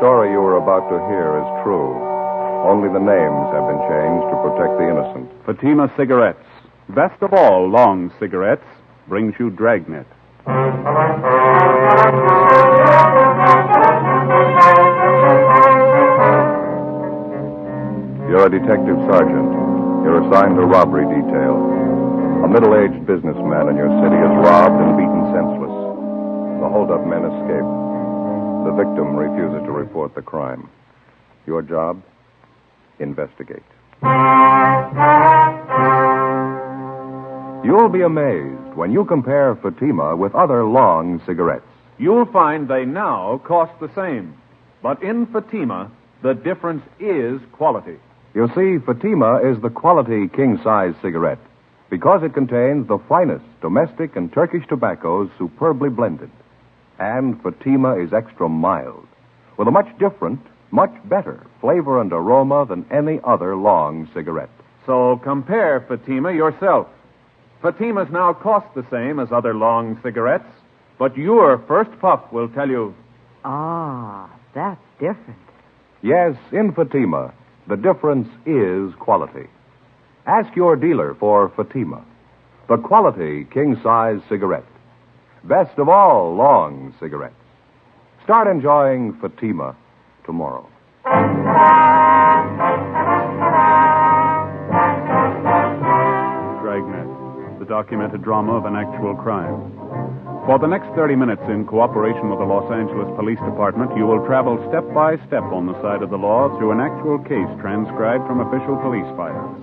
story you are about to hear is true. Only the names have been changed to protect the innocent. Fatima Cigarettes, best of all long cigarettes, brings you Dragnet. You're a detective sergeant. You're assigned to robbery detail. A middle-aged businessman in your city is robbed and beaten senseless. The hold-up men escape. The victim refuses to report the crime. Your job? Investigate. You'll be amazed when you compare Fatima with other long cigarettes. You'll find they now cost the same. But in Fatima, the difference is quality. You see, Fatima is the quality king-size cigarette because it contains the finest domestic and Turkish tobaccos superbly blended. And Fatima is extra mild, with a much different, much better flavor and aroma than any other long cigarette. So compare Fatima yourself. Fatimas now cost the same as other long cigarettes, but your first puff will tell you... Ah, that's different. Yes, in Fatima, the difference is quality. Ask your dealer for Fatima, the quality king-size cigarette. Best of all long cigarettes. Start enjoying Fatima tomorrow. Dragnet, the documented drama of an actual crime. For the next 30 minutes, in cooperation with the Los Angeles Police Department, you will travel step by step on the side of the law through an actual case transcribed from official police files.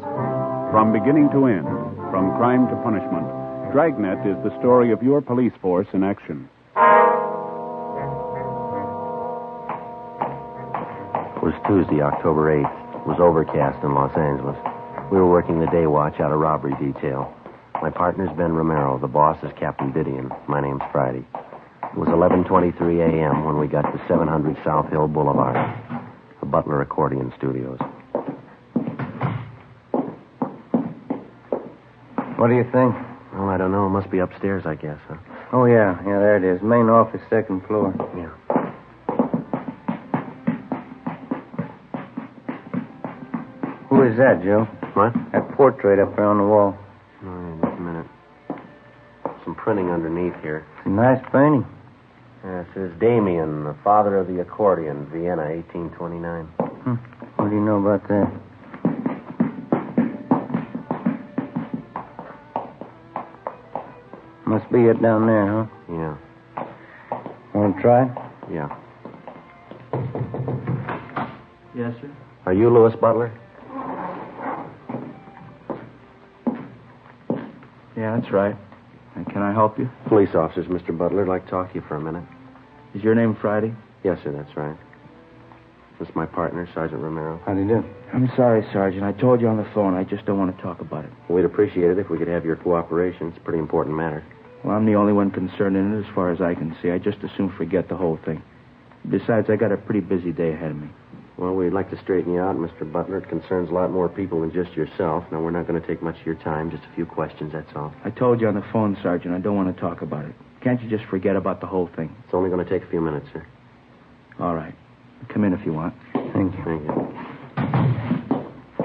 From beginning to end, from crime to punishment, Dragnet is the story of your police force in action. It was Tuesday, October 8th. It was overcast in Los Angeles. We were working the day watch out of robbery detail. My partner's Ben Romero. The boss is Captain Didion. My name's Friday. It was 11:23 a.m. when we got to 700 South Hill Boulevard, the Butler Accordion Studios. What do you think? Well, I don't know. It must be upstairs, I guess, huh? Oh, yeah, there it is. Main office, second floor. Yeah. Who is that, Joe? What? That portrait up there on the wall. All right, just a minute. Some printing underneath here. It's a nice painting. It says Damien, the father of the accordion, Vienna, 1829. What do you know about that? Must be it down there, huh? Yeah. Want to try it? Yeah. Yes, sir. Are you Louis Butler? Yeah, that's right. And can I help you? Police officers, Mr. Butler. I'd like to talk to you for a minute. Is your name Friday? Yes, sir, that's right. This is my partner, Sergeant Romero. How do you do? I'm sorry, Sergeant. I told you on the phone. I just don't want to talk about it. We'd appreciate it if we could have your cooperation. It's a pretty important matter. Well, I'm the only one concerned in it as far as I can see. I just as soon forget the whole thing. Besides, I got a pretty busy day ahead of me. Well, we'd like to straighten you out, Mr. Butler. It concerns a lot more people than just yourself. Now, we're not going to take much of your time, just a few questions, that's all. I told you on the phone, Sergeant. I don't want to talk about it. Can't you just forget about the whole thing? It's only going to take a few minutes, sir. All right. Come in if you want. Thank you. Thank you.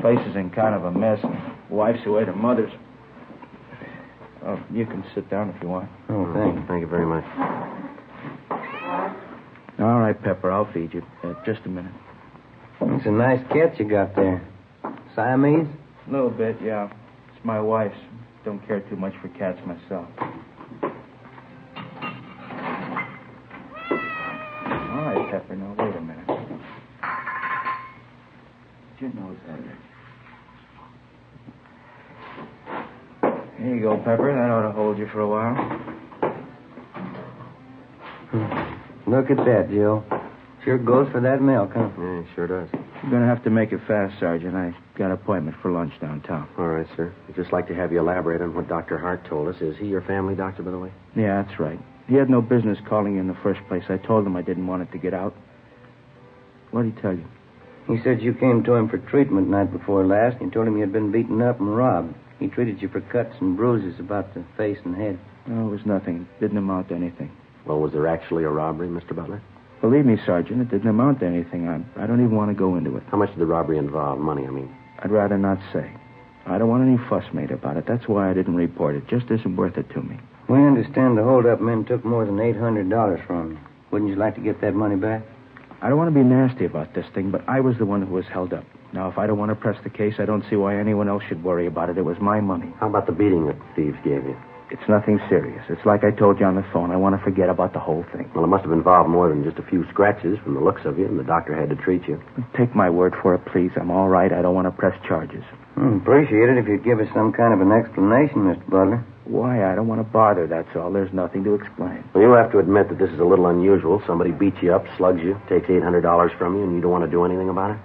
Place is in kind of a mess. Wife's away to mother's. Oh, you can sit down if you want. Oh, thanks. Thank you very much. All right, Pepper. I'll feed you. Just a minute. It's a nice cat you got there. Siamese? A little bit, yeah. It's my wife's. Don't care too much for cats myself. All right, Pepper. Now, wait a minute. Get your nose out of there. Here you go, Pepper. That ought to hold you for a while. Look at that, Joe. Sure goes for that milk, huh? Yeah, it sure does. You're going to have to make it fast, Sergeant. I got an appointment for lunch downtown. All right, sir. I'd just like to have you elaborate on what Dr. Hart told us. Is he your family doctor, by the way? Yeah, that's right. He had no business calling you in the first place. I told him I didn't want it to get out. What did he tell you? He said you came to him for treatment night before last. You told him you had been beaten up and robbed. He treated you for cuts and bruises about the face and head. No, it was nothing. It didn't amount to anything. Well, was there actually a robbery, Mr. Butler? Believe me, Sergeant, it didn't amount to anything. I don't even want to go into it. How much did the robbery involve? Money, I mean. I'd rather not say. I don't want any fuss made about it. That's why I didn't report it. Just isn't worth it to me. We understand the hold-up men took more than $800 from you. Wouldn't you like to get that money back? I don't want to be nasty about this thing, but I was the one who was held up. Now, if I don't want to press the case, I don't see why anyone else should worry about it. It was my money. How about the beating that the thieves gave you? It's nothing serious. It's like I told you on the phone. I want to forget about the whole thing. Well, it must have involved more than just a few scratches from the looks of you, and the doctor had to treat you. Take my word for it, please. I'm all right. I don't want to press charges. Appreciate it if you'd give us some kind of an explanation, Mr. Butler. Why? I don't want to bother, that's all. There's nothing to explain. Well, you'll have to admit that this is a little unusual. Somebody beats you up, slugs you, takes $800 from you, and you don't want to do anything about it?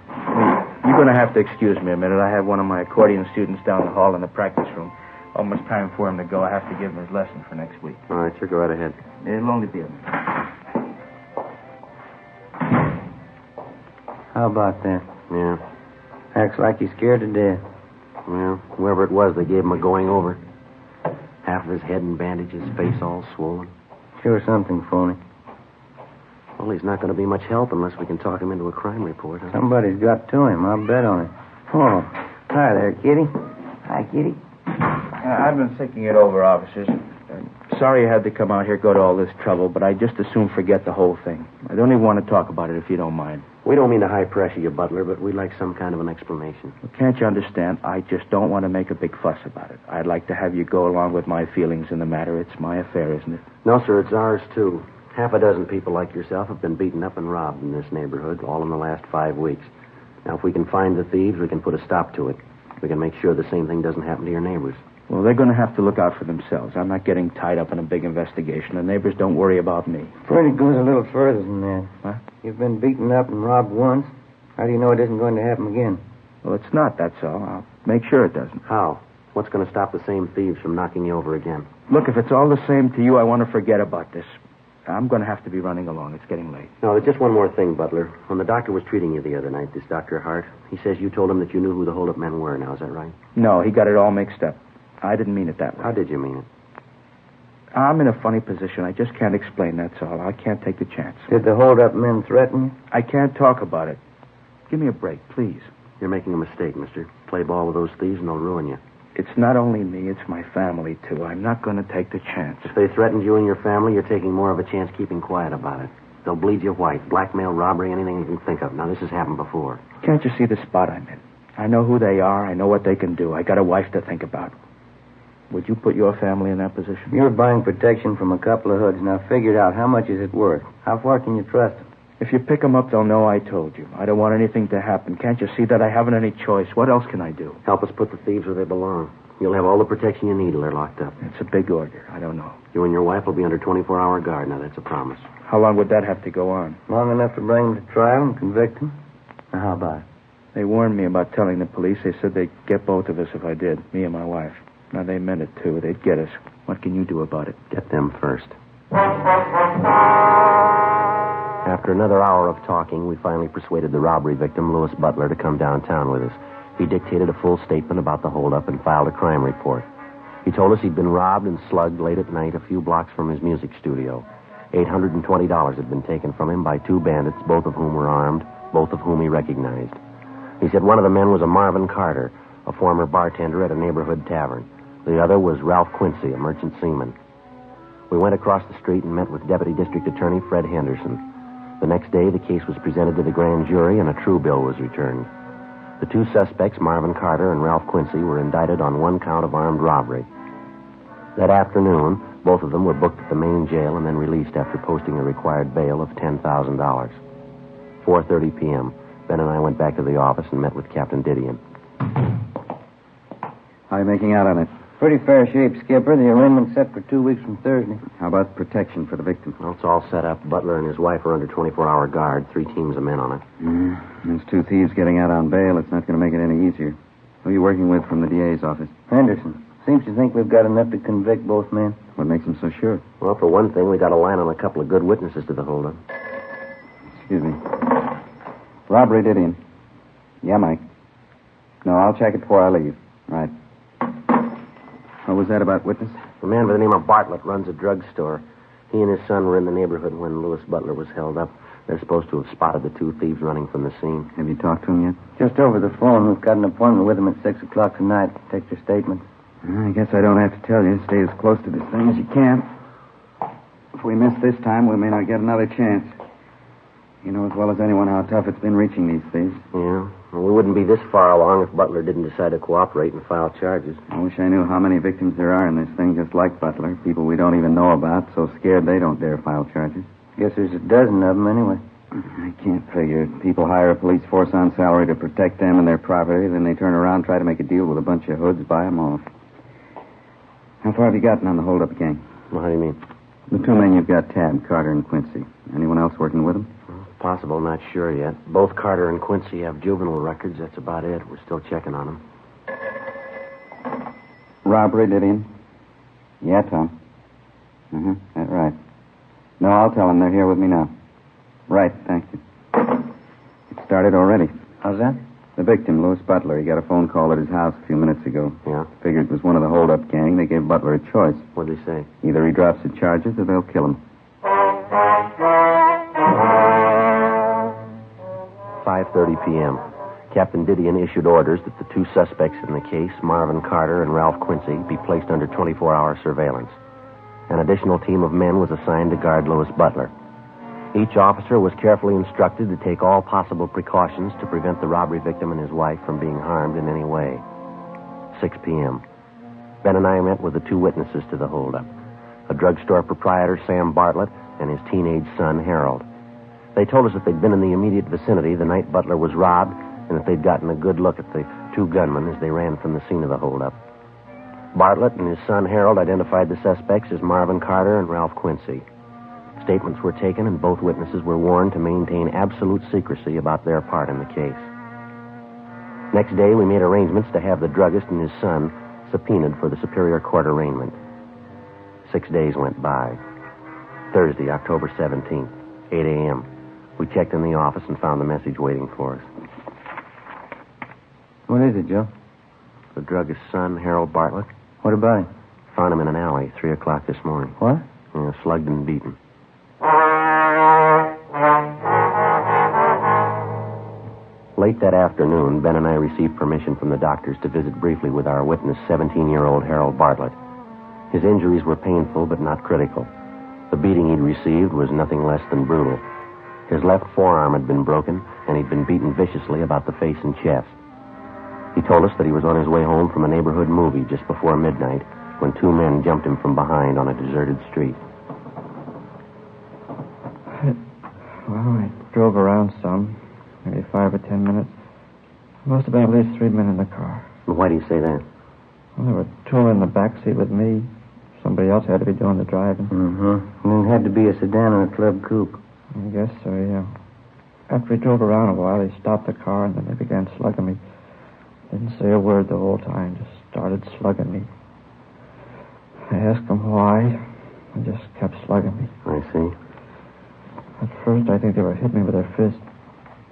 You're going to have to excuse me a minute. I have one of my accordion students down the hall in the practice room. Almost time for him to go. I have to give him his lesson for next week. All right, sure, go right ahead. It'll only be a minute. How about that? Yeah. Acts like he's scared to death. Well, whoever it was, they gave him a going over. Half of his head in bandages, face all swollen. Sure something phony. Well, he's not going to be much help unless we can talk him into a crime report. Huh? Somebody's got to him. I'll bet on it. Oh, hi there, Kitty. Hi, Kitty. I've been thinking it over, officers. Sorry you had to come out here, go to all this trouble, but I just as soon forget the whole thing. I don't even want to talk about it if you don't mind. We don't mean to high pressure you, Butler, but we'd like some kind of an explanation. Well, can't you understand? I just don't want to make a big fuss about it. I'd like to have you go along with my feelings in the matter. It's my affair, isn't it? No, sir, it's ours, too. Half a dozen people like yourself have been beaten up and robbed in this neighborhood, all in the last 5 weeks. Now, if we can find the thieves, we can put a stop to it. We can make sure the same thing doesn't happen to your neighbors. Well, they're going to have to look out for themselves. I'm not getting tied up in a big investigation. The neighbors don't worry about me. Freddy goes a little further than that. Huh? You've been beaten up and robbed once. How do you know it isn't going to happen again? Well, it's not, that's all. I'll make sure it doesn't. How? What's going to stop the same thieves from knocking you over again? Look, if it's all the same to you, I want to forget about this. I'm going to have to be running along. It's getting late. No, there's just one more thing, Butler. When the doctor was treating you the other night, this Dr. Hart, he says you told him that you knew who the hold-up men were. Now, is that right? No, he got it all mixed up. I didn't mean it that way. How did you mean it? I'm in a funny position. I just can't explain, that's all. I can't take the chance. Did the hold-up men threaten you? I can't talk about it. Give me a break, please. You're making a mistake, mister. Play ball with those thieves and they'll ruin you. It's not only me, it's my family, too. I'm not going to take the chance. If they threatened you and your family, you're taking more of a chance keeping quiet about it. They'll bleed you white. Blackmail, robbery, anything you can think of. Now, this has happened before. Can't you see the spot I'm in? I know who they are. I know what they can do. I got a wife to think about. Would you put your family in that position? You're buying protection from a couple of hoods. Now, figure it out. How much is it worth? How far can you trust them? If you pick them up, they'll know I told you. I don't want anything to happen. Can't you see that I haven't any choice? What else can I do? Help us put the thieves where they belong. You'll have all the protection you need till they're locked up. It's a big order. I don't know. You and your wife will be under 24-hour guard. Now, that's a promise. How long would that have to go on? Long enough to bring them to trial and convict them? Now, how about it? They warned me about telling the police. They said they'd get both of us if I did, me and my wife. Now, they meant it, too. They'd get us. What can you do about it? Get them first. After another hour of talking, we finally persuaded the robbery victim, Louis Butler, to come downtown with us. He dictated a full statement about the holdup and filed a crime report. He told us he'd been robbed and slugged late at night a few blocks from his music studio. $820 had been taken from him by two bandits, both of whom were armed, both of whom he recognized. He said one of the men was a Marvin Carter, a former bartender at a neighborhood tavern. The other was Ralph Quincy, a merchant seaman. We went across the street and met with Deputy District Attorney Fred Henderson. The next day, the case was presented to the grand jury and a true bill was returned. The two suspects, Marvin Carter and Ralph Quincy, were indicted on one count of armed robbery. That afternoon, both of them were booked at the main jail and then released after posting a required bail of $10,000. 4:30 p.m. Ben and I went back to the office and met with Captain Didion. How are you making out on it? Pretty fair shape, Skipper. The arraignment's set for 2 weeks from Thursday. How about protection for the victim? Well, it's all set up. Butler and his wife are under 24-hour guard. 3 teams of men on it. There's 2 thieves getting out on bail. It's not going to make it any easier. Who are you working with from the DA's office? Henderson. Seems to think we've got enough to convict both men. What makes him so sure? Well, for one thing, we got a line on a couple of good witnesses to the holdup. Excuse me. Robbery, Didion. Yeah, Mike. No, I'll check it before I leave. Right. What was that about witness? A man by the name of Bartlett runs a drugstore. He and his son were in the neighborhood when Louis Butler was held up. They're supposed to have spotted the two thieves running from the scene. Have you talked to them yet? Just over the phone. We've got an appointment with them at 6 o'clock tonight. Take their statements. I guess I don't have to tell you. Stay as close to this thing as you can. If we miss this time, we may not get another chance. You know as well as anyone how tough it's been reaching these thieves. Yeah. Well, we wouldn't be this far along if Butler didn't decide to cooperate and file charges. I wish I knew how many victims there are in this thing just like Butler. People we don't even know about, so scared they don't dare file charges. Guess there's a dozen of them anyway. I can't figure it. People hire a police force on salary to protect them and their property, then they turn around and try to make a deal with a bunch of hoods, buy them off. How far have you gotten on the hold-up gang? Well, how do you mean? The two men you've got tabbed, Carter and Quincy. Anyone else working with them? Possible, not sure yet. Both Carter and Quincy have juvenile records. That's about it. We're still checking on them. Robbery, Didion? Yeah, Tom. That's right. No, I'll tell them they're here with me now. Right, thank you. It started already. How's that? The victim, Louis Butler, he got a phone call at his house a few minutes ago. Yeah? Figured it was one of the hold-up gang. They gave Butler a choice. What'd they say? Either he drops the charges or they'll kill him. 5:30 p.m. Captain Didion issued orders that the two suspects in the case, Marvin Carter and Ralph Quincy, be placed under 24-hour surveillance. An additional team of men was assigned to guard Louis Butler. Each officer was carefully instructed to take all possible precautions to prevent the robbery victim and his wife from being harmed in any way. 6 p.m. Ben and I met with the two witnesses to the holdup, a drugstore proprietor, Sam Bartlett, and his teenage son, Harold. They told us that they'd been in the immediate vicinity the night Butler was robbed and that they'd gotten a good look at the two gunmen as they ran from the scene of the holdup. Bartlett and his son, Harold, identified the suspects as Marvin Carter and Ralph Quincy. Statements were taken and both witnesses were warned to maintain absolute secrecy about their part in the case. Next day, we made arrangements to have the druggist and his son subpoenaed for the Superior Court arraignment. 6 days went by. Thursday, October 17th, 8 a.m. We checked in the office and found the message waiting for us. What is it, Joe? The druggist's son, Harold Bartlett. What about him? Found him in an alley, 3 o'clock this morning. What? Yeah, slugged and beaten. Late that afternoon, Ben and I received permission from the doctors to visit briefly with our witness, 17-year-old Harold Bartlett. His injuries were painful but not critical. The beating he'd received was nothing less than brutal. His left forearm had been broken, and he'd been beaten viciously about the face and chest. He told us that he was on his way home from a neighborhood movie just before midnight when two men jumped him from behind on a deserted street. Well, I drove around some, maybe 5 or 10 minutes. There must have been at least 3 men in the car. Why do you say that? Well, there were two in the back seat with me. Somebody else had to be doing the driving. And it had to be a sedan or a club coupe. I guess so, yeah. After we drove around a while, they stopped the car and then they began slugging me. Didn't say a word the whole time, just started slugging me. I asked them why. They just kept slugging me. I see. At first, I think they were hitting me with their fists.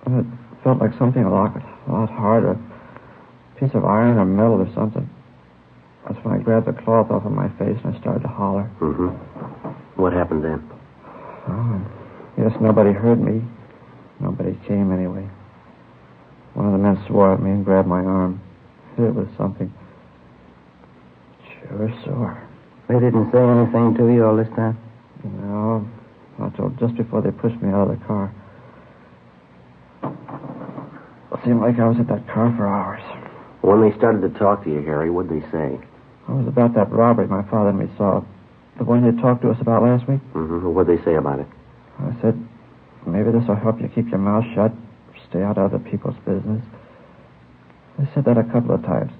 It felt like something a lot harder. A piece of iron or metal or something. That's when I grabbed the cloth off of my face and I started to holler. What happened then? Oh, I guess nobody heard me. Nobody came anyway. One of the men swore at me and grabbed my arm. Hit it with something. Sure sore. They didn't say anything to you all this time? No, not till just before they pushed me out of the car. It seemed like I was at that car for hours. When they started to talk to you, Harry, what'd they say? It was about that robbery my father and me saw. The one you talked to us about last week. What'd they say about it? I said, maybe this will help you keep your mouth shut. Stay out of other people's business. They said that a couple of times.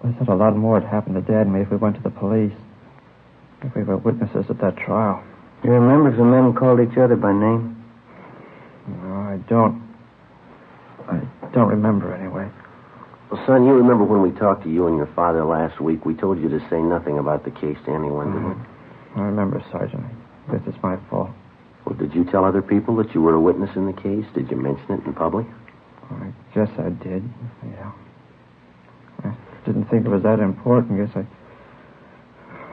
They said a lot more had happened to Dad and me if we went to the police. If we were witnesses at that trial. You remember if the men called each other by name? No, I don't. I don't remember anyway. Well, son, you remember when we talked to you and your father last week, we told you to say nothing about the case to anyone, didn't we? I remember, Sergeant. I guess it's my fault. Well, did you tell other people that you were a witness in the case? Did you mention it in public? I guess I did, yeah. I didn't think it was that important. Guess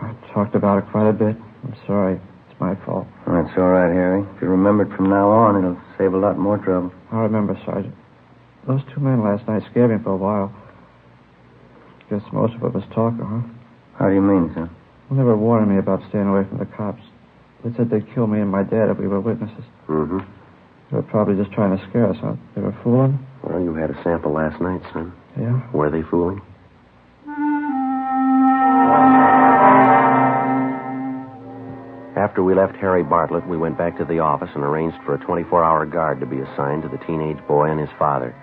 I talked about it quite a bit. I'm sorry. It's It's my fault. That's all right, Harry. If you remember it from now on, it'll save a lot more trouble. I remember, Sergeant. Those two men last night scared me for a while. Guess most of it was talk, huh? How do you mean, son? Well, they were warning me about staying away from the cops. They said they'd kill me and my dad if we were witnesses. Mm-hmm. They were probably just trying to scare us, huh? They were fooling? Well, you had a sample last night, son. Yeah? Were they fooling? After we left Harry Bartlett, we went back to the office and arranged for a 24-hour guard to be assigned to the teenage boy and his father.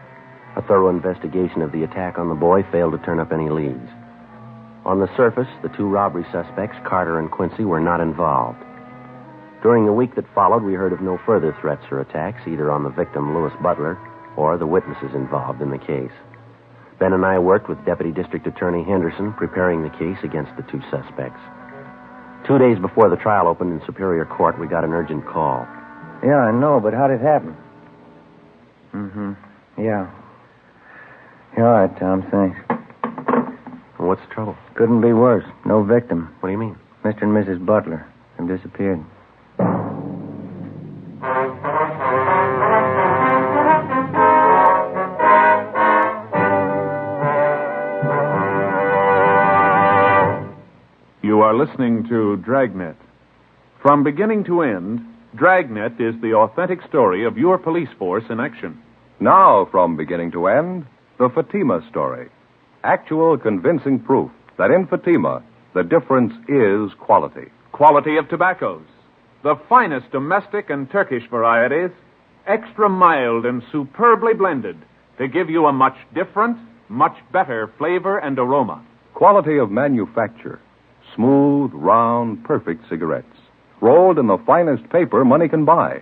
A thorough investigation of the attack on the boy failed to turn up any leads. On the surface, the two robbery suspects, Carter and Quincy, were not involved. During the week that followed, we heard of no further threats or attacks, either on the victim, Louis Butler, or the witnesses involved in the case. Ben and I worked with Deputy District Attorney Henderson, preparing the case against the two suspects. 2 days before the trial opened in Superior Court, we got an urgent call. Yeah, I know, but how did it happen? Yeah. Yeah, all right, Tom, thanks. What's the trouble? Couldn't be worse. No victim. What do you mean? Mr. and Mrs. Butler have disappeared. You are listening to Dragnet. From beginning to end, Dragnet is the authentic story of your police force in action. Now, from beginning to end, the Fatima story. Actual convincing proof that in Fatima, the difference is quality. Quality of tobaccos. The finest domestic and Turkish varieties, extra mild and superbly blended to give you a much different, much better flavor and aroma. Quality of manufacture. Smooth, round, perfect cigarettes. Rolled in the finest paper money can buy.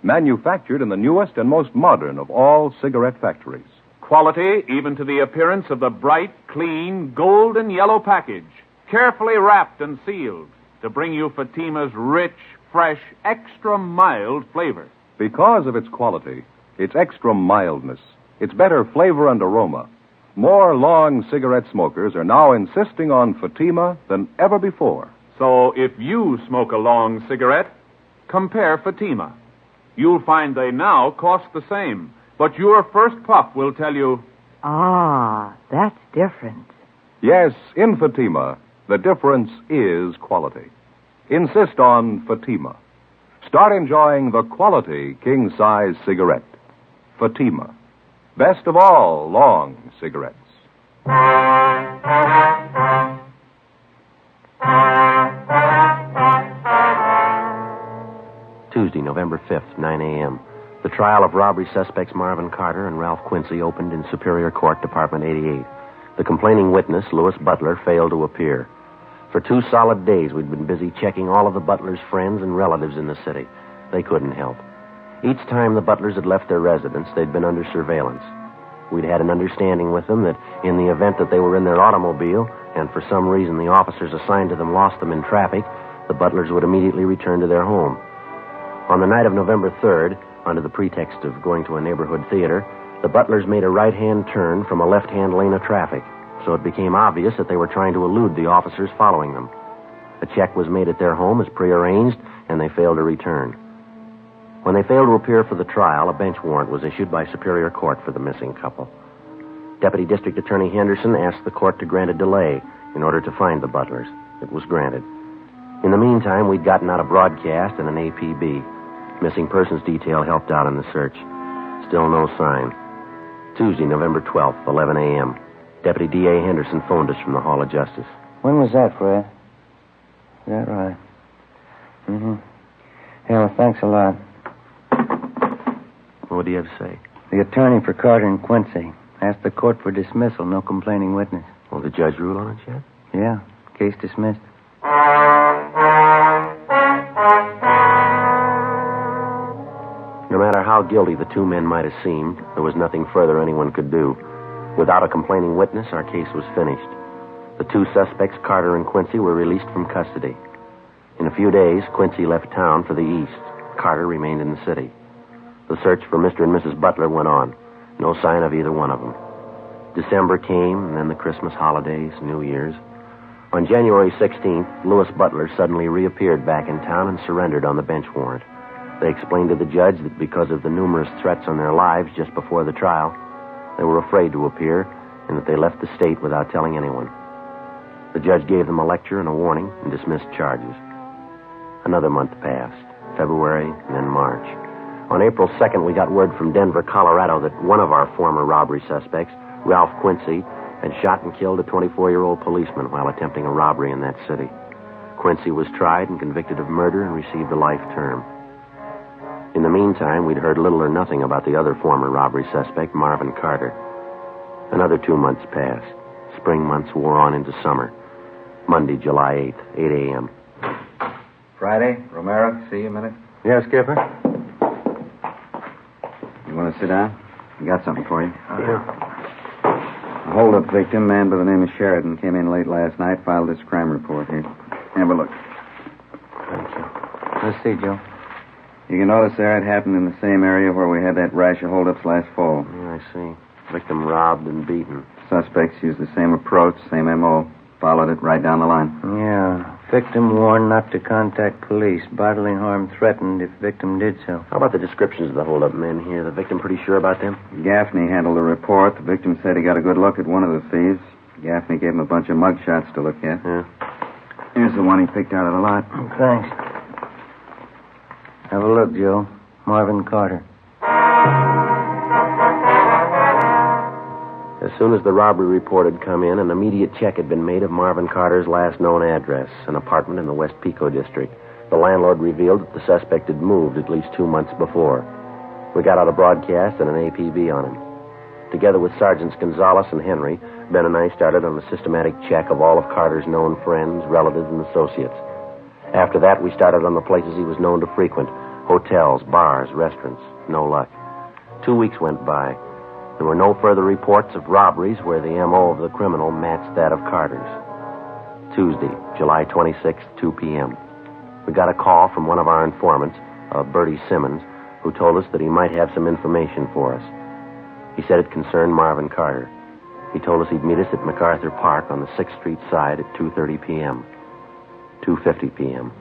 Manufactured in the newest and most modern of all cigarette factories. Quality even to the appearance of the bright, clean, gold and yellow package, carefully wrapped and sealed to bring you Fatima's rich, fresh, extra mild flavor. Because of its quality, its extra mildness, its better flavor and aroma, more long cigarette smokers are now insisting on Fatima than ever before. So if you smoke a long cigarette, compare Fatima. You'll find they now cost the same, but your first puff will tell you, Ah, that's different. Yes, in Fatima, the difference is quality. Insist on Fatima. Start enjoying the quality king-size cigarette. Fatima. Best of all long cigarettes. Tuesday, November 5th, 9 a.m. The trial of robbery suspects Marvin Carter and Ralph Quincy opened in Superior Court, Department 88. The complaining witness, Louis Butler, failed to appear. For 2 solid days, we'd been busy checking all of the Butler's friends and relatives in the city. They couldn't help. Each time the Butlers had left their residence, they'd been under surveillance. We'd had an understanding with them that in the event that they were in their automobile, and for some reason the officers assigned to them lost them in traffic, the Butlers would immediately return to their home. On the night of November 3rd, under the pretext of going to a neighborhood theater, the Butlers made a right-hand turn from a left-hand lane of traffic, so it became obvious that they were trying to elude the officers following them. A check was made at their home as prearranged, and they failed to return. When they failed to appear for the trial, a bench warrant was issued by Superior Court for the missing couple. Deputy District Attorney Henderson asked the court to grant a delay in order to find the Butlers. It was granted. In the meantime, we'd gotten out a broadcast and an APB. Missing persons detail helped out in the search. Still no sign. Tuesday, November 12th, 11 a.m. Deputy D.A. Henderson phoned us from the Hall of Justice. When was that, Fred? Is that right? Yeah, well, thanks a lot. What do you have to say? The attorney for Carter and Quincy asked the court for dismissal, no complaining witness. Well, the judge ruled on it yet? Yeah, case dismissed. No matter how guilty the two men might have seemed, there was nothing further anyone could do. Without a complaining witness, our case was finished. The two suspects, Carter and Quincy, were released from custody. In a few days, Quincy left town for the east. Carter remained in the city. The search for Mr. and Mrs. Butler went on. No sign of either one of them. December came, and then the Christmas holidays, New Year's. On January 16th, Louis Butler suddenly reappeared back in town and surrendered on the bench warrant. They explained to the judge that because of the numerous threats on their lives just before the trial, they were afraid to appear and that they left the state without telling anyone. The judge gave them a lecture and a warning and dismissed charges. Another month passed, February and then March. On April 2nd, we got word from Denver, Colorado, that one of our former robbery suspects, Ralph Quincy, had shot and killed a 24-year-old policeman while attempting a robbery in that city. Quincy was tried and convicted of murder and received a life term. In the meantime, we'd heard little or nothing about the other former robbery suspect, Marvin Carter. Another 2 months passed. Spring months wore on into summer. Monday, July 8th, 8 a.m. Friday, Romero, see you a minute. Yeah, Skipper? You want to sit down? I got something for you. Yeah. A hold-up victim, man by the name of Sheridan, came in late last night, filed this crime report here. Have a look. Thank you. Let's see, Joe. You can notice there it happened in the same area where we had that rash of hold-ups last fall. Yeah, I see. Victim robbed and beaten. Suspects used the same approach, same M.O., followed it right down the line. Yeah. Victim warned not to contact police. Bodily harm threatened if victim did so. How about the descriptions of the hold-up men here? The victim pretty sure about them? Gaffney handled the report. The victim said he got a good look at one of the thieves. Gaffney gave him a bunch of mug shots to look at. Yeah. Here's the one he picked out of the lot. Thanks. Have a look, Joe. Marvin Carter. As soon as the robbery report had come in, an immediate check had been made of Marvin Carter's last known address, an apartment in the West Pico district. The landlord revealed that the suspect had moved at least 2 months before. We got out a broadcast and an APB on him. Together with Sergeants Gonzalez and Henry, Ben and I started on a systematic check of all of Carter's known friends, relatives, and associates. After that, we started on the places he was known to frequent: hotels, bars, restaurants. No luck. 2 weeks went by. There were no further reports of robberies where the M.O. of the criminal matched that of Carter's. Tuesday, July 26th, 2 p.m. We got a call from one of our informants, Bertie Simmons, who told us that he might have some information for us. He said it concerned Marvin Carter. He told us he'd meet us at MacArthur Park on the 6th Street side at 2:30 p.m. 2:50 p.m.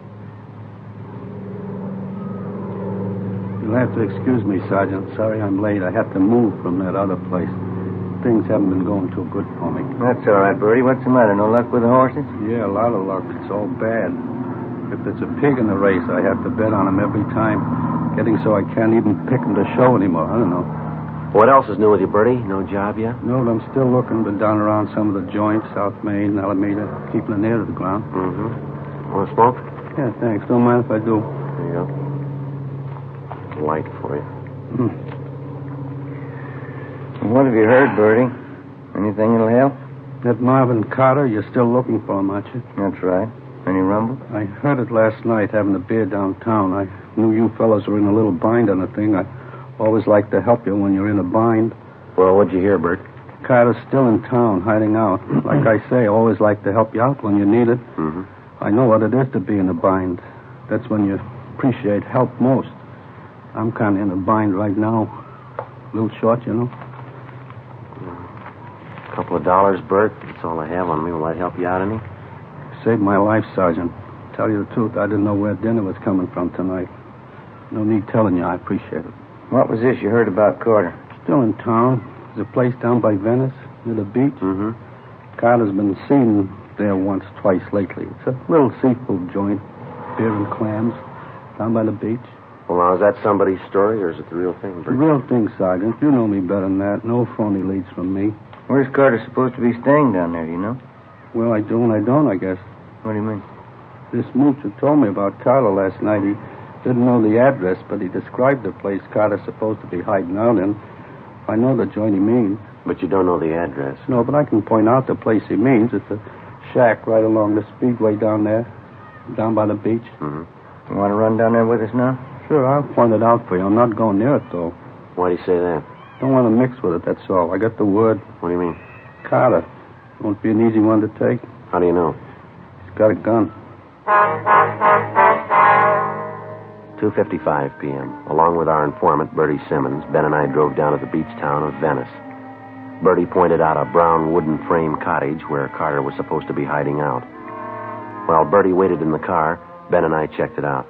You'll have to excuse me, Sergeant. Sorry I'm late. I had to move from that other place. Things haven't been going too good for me. That's all right, Bertie. What's the matter? No luck with the horses? Yeah, a lot of luck. It's all bad. If there's a pig in the race, I have to bet on him every time. Getting so I can't even pick him to show anymore. I don't know. What else is new with you, Bertie? No job yet? No, I'm still looking. Been down around some of the joints, South Main, Alameda, keeping an ear to the ground. Mm-hmm. Want to smoke? Yeah, thanks. Don't mind if I do. There you go. Light for you. What have you heard, Bertie? Anything that'll help? That Marvin Carter, you're still looking for him, aren't you? That's right. Any rumble? I heard it last night having a beer downtown. I knew you fellows were in a little bind on the thing. I always like to help you when you're in a bind. Well, what'd you hear, Bert? Carter's still in town, hiding out. Like I say, I always like to help you out when you need it. Mm-hmm. I know what it is to be in a bind. That's when you appreciate help most. I'm kind of in a bind right now. A little short, you know. A couple of dollars, Bert. That's all I have on me. Will that help you out any? Saved my life, Sergeant. Tell you the truth, I didn't know where dinner was coming from tonight. No need telling you, I appreciate it. What was this you heard about Carter? Still in town. There's a place down by Venice, near the beach. Mm-hmm. Carter's been seen there once, twice lately. It's a little seafood joint, beer and clams, down by the beach. Well, now, is that somebody's story, or is it the real thing, The Bert? real thing, Sergeant. You know me better than that. No phony leads from me. Where's Carter supposed to be staying down there, do you know? Well, I do and I don't, I guess. What do you mean? This mooch who told me about Carter last night, he didn't know the address, but he described the place Carter's supposed to be hiding out in. I know the joint he means. But you don't know the address. No, but I can point out the place he means. It's a shack right along the speedway down there, down by the beach. Mm-hmm. You want to run down there with us now? Sure, I'll point it out for you. I'm not going near it, though. Why do you say that? Don't want to mix with it, that's all. I got the word. What do you mean? Carter. Won't be an easy one to take. How do you know? He's got a gun. 2:55 p.m. Along with our informant, Bertie Simmons, Ben and I drove down to the beach town of Venice. Bertie pointed out a brown wooden frame cottage where Carter was supposed to be hiding out. While Bertie waited in the car, Ben and I checked it out.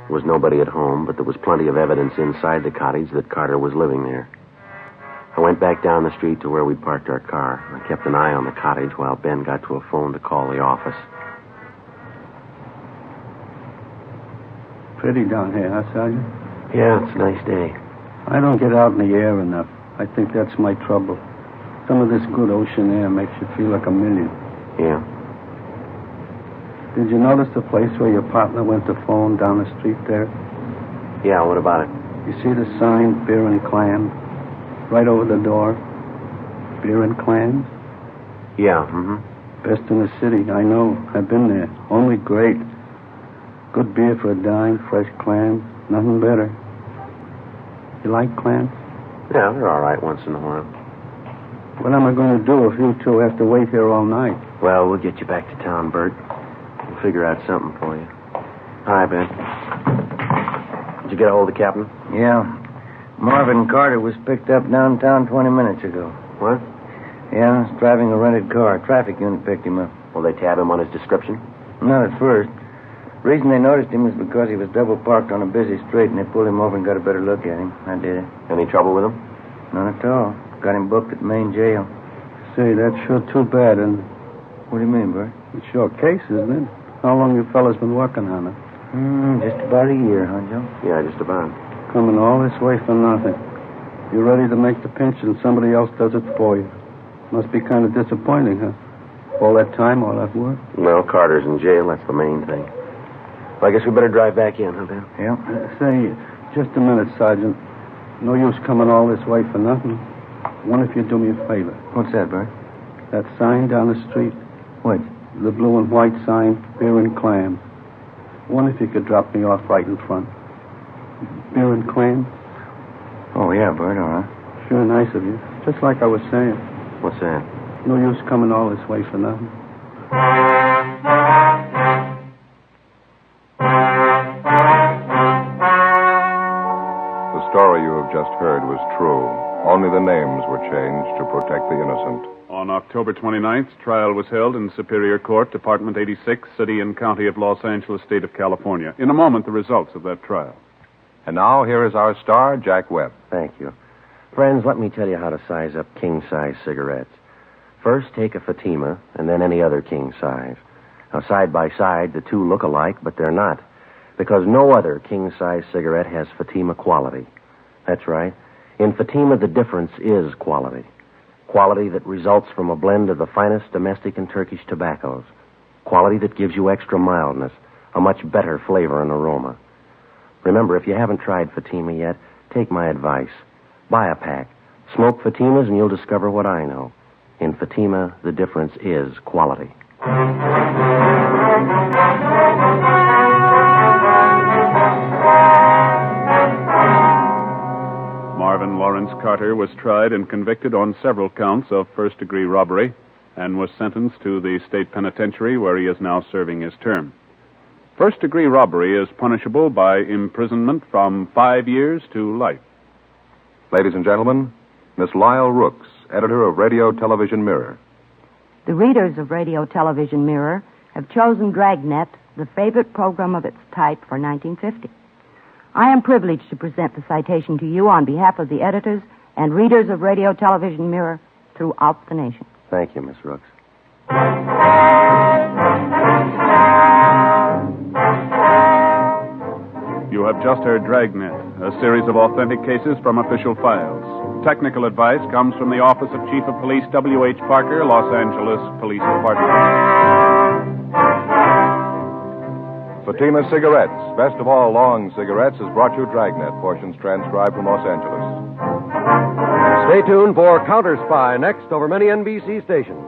There was nobody at home, but there was plenty of evidence inside the cottage that Carter was living there. I went back down the street to where we'd parked our car. I kept an eye on the cottage while Ben got to a phone to call the office. Pretty down here, huh, Sergeant? Yeah, it's a nice day. I don't get out in the air enough. I think that's my trouble. Some of this good ocean air makes you feel like a million. Yeah. Did you notice the place where your partner went to phone down the street there? Yeah, what about it? You see the sign, beer and clams? Right over the door. Beer and clams? Yeah, Best in the city, I know. I've been there. Only great. Good beer for a dime, fresh clams. Nothing better. You like clams? Yeah, they're all right once in a while. What am I going to do if you two have to wait here all night? Well, we'll get you back to town, Bert. We'll figure out something for you. Hi, Ben. Did you get a hold of the captain? Yeah. Marvin Carter was picked up downtown 20 minutes ago. What? Yeah, he's driving a rented car. Traffic unit picked him up. Will they tab him on his description? Not at first. The reason they noticed him was because he was double parked on a busy street, and they pulled him over and got a better look at him. I did it. Any trouble with him? None at all. Got him booked at Main Jail. Say, that's sure too bad, and What do you mean, Bert? it's your case, isn't it? How long you fellas been working on it? Just about a year, huh, Joe? Yeah, just about. Coming all this way for nothing. You're ready to make the pinch, and somebody else does it for you. Must be kind of disappointing, huh? All that time, all that work. Well, Carter's in jail. That's the main thing. Well, I guess we better drive back in, huh, Ben? Yeah. Say, just a minute, Sergeant. No use coming all this way for nothing. What if you do me a favor? What's that, Bert? That sign down the street, What? the blue and white sign, beer and clams. What if you could drop me off right in front? Beer and clams? Oh, yeah, Bert, all right. Sure nice of you. Just like I was saying. What's that? No use coming all this way for nothing. The story you have just heard was true. Only the names were changed to protect the innocent. On October 29th, trial was held in Superior Court, Department 86, City and County of Los Angeles, State of California. In a moment, the results of that trial. And now, here is our star, Jack Webb. Thank you. Friends, let me tell you how to size up king-size cigarettes. First, take a Fatima, and then any other king size. Now, side by side, the two look alike, but they're not, because no other king-size cigarette has Fatima quality. That's right. In Fatima, the difference is quality. Quality that results from a blend of the finest domestic and Turkish tobaccos. Quality that gives you extra mildness, a much better flavor and aroma. Remember, if you haven't tried Fatima yet, take my advice. Buy a pack. Smoke Fatimas and you'll discover what I know. In Fatima, the difference is quality. Marvin Lawrence Carter was tried and convicted on several counts of first-degree robbery and was sentenced to the state penitentiary where he is now serving his term. First-degree robbery is punishable by imprisonment from 5 years to life. Ladies and gentlemen, Miss Lyle Rooks, editor of Radio Television Mirror. The readers of Radio Television Mirror have chosen Dragnet, the favorite program of its type, for 1950. I am privileged to present the citation to you on behalf of the editors and readers of Radio Television Mirror throughout the nation. Thank you, Miss Rooks. You have just heard Dragnet, a series of authentic cases from official files. Technical advice comes from the Office of Chief of Police W.H. Parker, Los Angeles Police Department. Fatima Cigarettes, best of all long cigarettes, has brought you Dragnet, portions transcribed from Los Angeles. Stay tuned for Counter Spy next over many NBC stations.